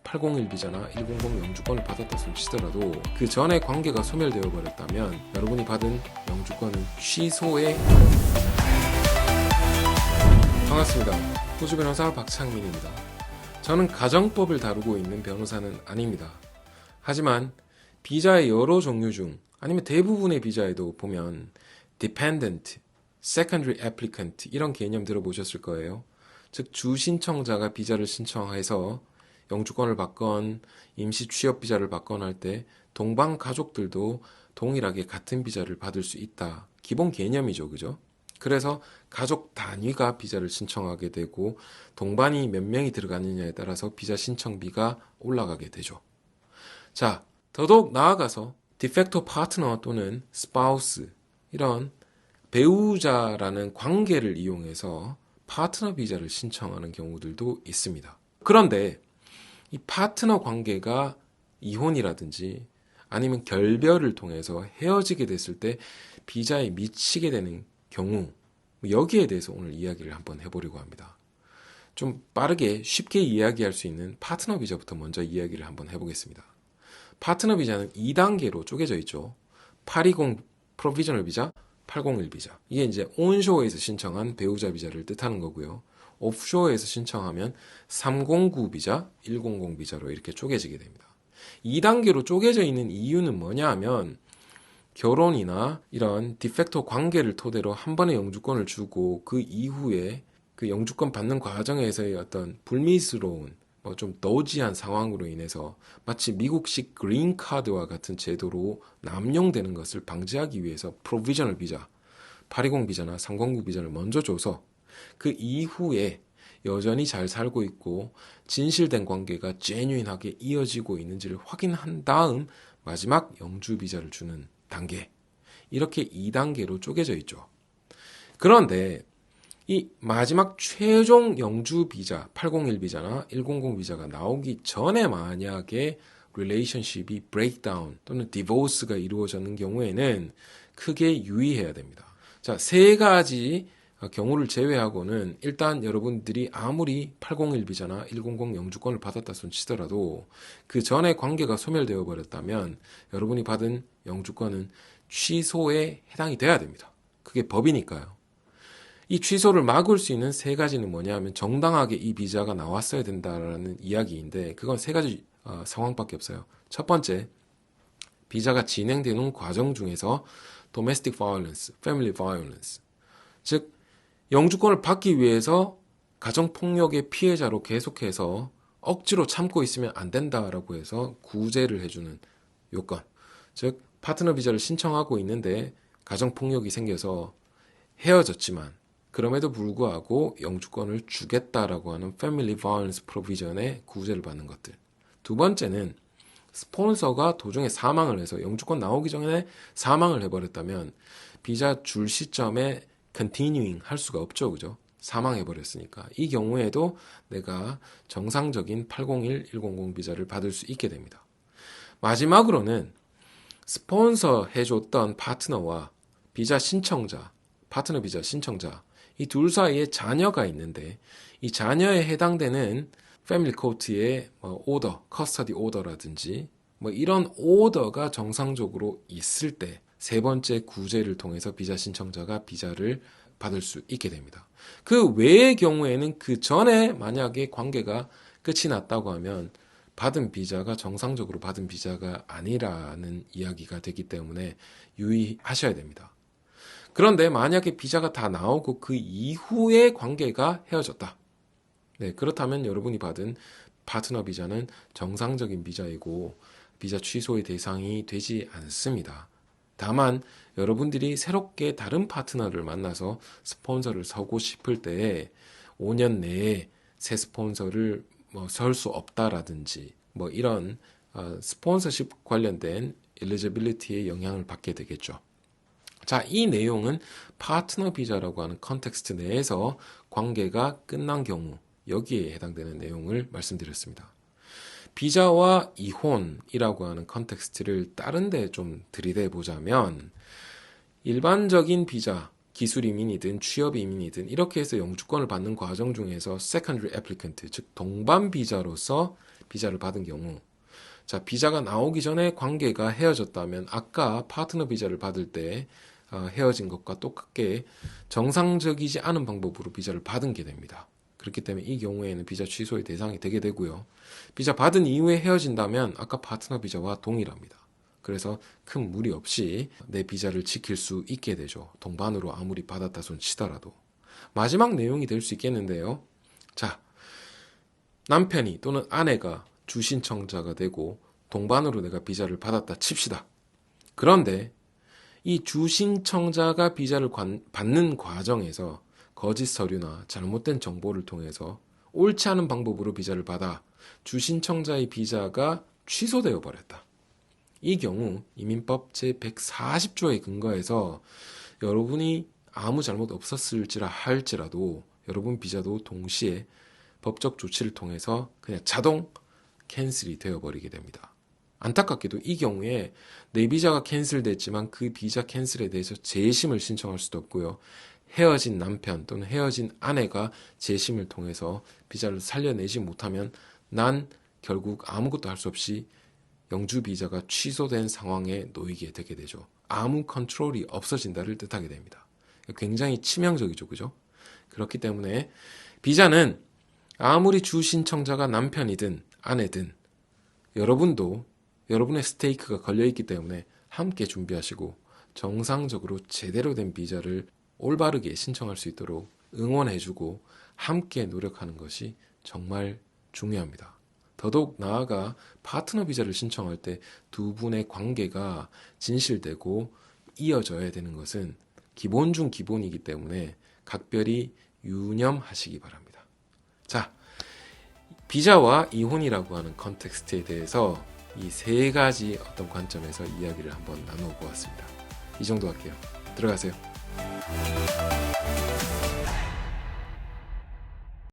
801 비자나 100 영주권을 받았다 손치더라도 그 전에 관계가 소멸되어 버렸다면 여러분이 받은 영주권은 취소에 반갑습니다. 호주 변호사 박창민입니다. 저는 가정법을 다루고 있는 변호사는 아닙니다. 하지만 비자의 여러 종류 중 아니면 대부분의 비자에도 보면 dependent, secondary applicant 이런 개념 들어보셨을 거예요. 즉 주신청자가 비자를 신청해서 영주권을 받건 임시 취업 비자를 받건 할 때 동방 가족들도 동일하게 같은 비자를 받을 수 있다. 기본 개념이죠. 그죠? 그래서 가족 단위가 비자를 신청하게 되고 동반이 몇 명이 들어가느냐에 따라서 비자 신청비가 올라가게 되죠. 자, 더더욱 나아가서 디팩토 파트너 또는 스파우스 이런 배우자라는 관계를 이용해서 파트너 비자를 신청하는 경우들도 있습니다. 그런데 이 파트너 관계가 이혼이라든지 아니면 결별을 통해서 헤어지게 됐을 때 비자에 미치게 되는 경우, 여기에 대해서 오늘 이야기를 한번 해보려고 합니다. 좀 빠르게 쉽게 이야기할 수 있는 파트너 비자부터 먼저 이야기를 한번 해보겠습니다. 파트너 비자는 2단계로 쪼개져 있죠. 820 프로비저널 비자, 801 비자. 이게 이제 온쇼어에서 신청한 배우자 비자를 뜻하는 거고요. 오프쇼어에서 신청하면 309 비자, 100 비자로 이렇게 쪼개지게 됩니다. 2단계로 쪼개져 있는 이유는 뭐냐 하면 결혼이나 이런 디팩토 관계를 토대로 한 번에 영주권을 주고 그 이후에 그 영주권 받는 과정에서의 어떤 불미스러운 좀 너지한 상황으로 인해서 마치 미국식 그린카드와 같은 제도로 남용되는 것을 방지하기 위해서 프로비저널 비자, 820 비자나 309 비자를 먼저 줘서 그 이후에 여전히 잘 살고 있고 진실된 관계가 제뉴인하게 이어지고 있는지를 확인한 다음 마지막 영주 비자를 주는 단계, 이렇게 2단계로 쪼개져 있죠. 그런데 이 마지막 최종 영주 비자, 801 비자나 100 비자가 나오기 전에 만약에 릴레이션십이 브레이크다운 또는 디보스가 이루어졌는 경우에는 크게 유의해야 됩니다. 자, 세 가지 경우를 제외하고는 일단 여러분들이 아무리 801 비자나 100 영주권을 받았다 손치더라도 그 전에 관계가 소멸되어 버렸다면 여러분이 받은 영주권은 취소에 해당이 돼야 됩니다. 그게 법이니까요. 이 취소를 막을 수 있는 세 가지는 뭐냐 하면 정당하게 이 비자가 나왔어야 된다라는 이야기인데 그건 세 가지 상황밖에 없어요. 첫 번째, 비자가 진행되는 과정 중에서 domestic violence, family violence, 즉 영주권을 받기 위해서 가정폭력의 피해자로 계속해서 억지로 참고 있으면 안 된다라고 해서 구제를 해주는 요건, 즉 파트너 비자를 신청하고 있는데 가정폭력이 생겨서 헤어졌지만 그럼에도 불구하고 영주권을 주겠다라고 하는 Family Violence Provision의 구제를 받는 것들. 두 번째는 스폰서가 도중에 사망을 해서 영주권 나오기 전에 사망을 해버렸다면 비자 줄 시점에 continuing 할 수가 없죠. 그죠? 사망해버렸으니까. 이 경우에도 내가 정상적인 801, 100 비자를 받을 수 있게 됩니다. 마지막으로는 스폰서 해줬던 파트너와 비자 신청자, 파트너 비자 신청자, 이 둘 사이에 자녀가 있는데 이 자녀에 해당되는 패밀리 코트의 오더, 커스터디 오더라든지 이런 오더가 정상적으로 있을 때 세 번째 구제를 통해서 비자 신청자가 비자를 받을 수 있게 됩니다. 그 외의 경우에는 그 전에 만약에 관계가 끝이 났다고 하면 받은 비자가 정상적으로 받은 비자가 아니라는 이야기가 되기 때문에 유의하셔야 됩니다. 그런데 만약에 비자가 다 나오고 그 이후에 관계가 헤어졌다. 네, 그렇다면 여러분이 받은 파트너 비자는 정상적인 비자이고 비자 취소의 대상이 되지 않습니다. 다만 여러분들이 새롭게 다른 파트너를 만나서 스폰서를 서고 싶을 때에 5년 내에 새 스폰서를 설 수 없다라든지 이런 스폰서십 관련된 엘리지빌리티에 영향을 받게 되겠죠. 자, 이 내용은 파트너 비자라고 하는 컨텍스트 내에서 관계가 끝난 경우 여기에 해당되는 내용을 말씀드렸습니다. 비자와 이혼이라고 하는 컨텍스트를 다른 데 좀 들이대 보자면 일반적인 비자, 기술 이민이든 취업 이민이든 이렇게 해서 영주권을 받는 과정 중에서 secondary applicant, 즉 동반 비자로서 비자를 받은 경우, 자, 비자가 나오기 전에 관계가 헤어졌다면 아까 파트너 비자를 받을 때 헤어진 것과 똑같게 정상적이지 않은 방법으로 비자를 받은 게 됩니다. 그렇기 때문에 이 경우에는 비자 취소의 대상이 되게 되고요. 비자 받은 이후에 헤어진다면 아까 파트너 비자와 동일합니다. 그래서 큰 무리 없이 내 비자를 지킬 수 있게 되죠. 동반으로 아무리 받았다 손 치더라도. 마지막 내용이 될 수 있겠는데요. 자, 남편이 또는 아내가 주신청자가 되고 동반으로 내가 비자를 받았다 칩시다. 그런데 이 주신청자가 비자를 받는 과정에서 거짓 서류나 잘못된 정보를 통해서 옳지 않은 방법으로 비자를 받아 주신청자의 비자가 취소되어 버렸다. 이 경우 이민법 제140조에 근거해서 여러분이 아무 잘못 없었을지라 할지라도 여러분 비자도 동시에 법적 조치를 통해서 그냥 자동 캔슬이 되어버리게 됩니다. 안타깝게도 이 경우에 내 비자가 캔슬됐지만 그 비자 캔슬에 대해서 재심을 신청할 수도 없고요. 헤어진 남편 또는 헤어진 아내가 재심을 통해서 비자를 살려내지 못하면 난 결국 아무것도 할 수 없이 영주 비자가 취소된 상황에 놓이게 되게 되죠. 아무 컨트롤이 없어진다를 뜻하게 됩니다. 굉장히 치명적이죠, 그죠? 그렇기 때문에 비자는 아무리 주 신청자가 남편이든 아내든 여러분도 여러분의 스테이크가 걸려있기 때문에 함께 준비하시고 정상적으로 제대로 된 비자를 올바르게 신청할 수 있도록 응원해주고 함께 노력하는 것이 정말 중요합니다. 더더욱 나아가 파트너 비자를 신청할 때 두 분의 관계가 진실되고 이어져야 되는 것은 기본 중 기본이기 때문에 각별히 유념하시기 바랍니다. 자, 비자와 이혼이라고 하는 컨텍스트에 대해서 이 세 가지 어떤 관점에서 이야기를 한번 나누어 보았습니다. 이 정도 할게요. 들어가세요.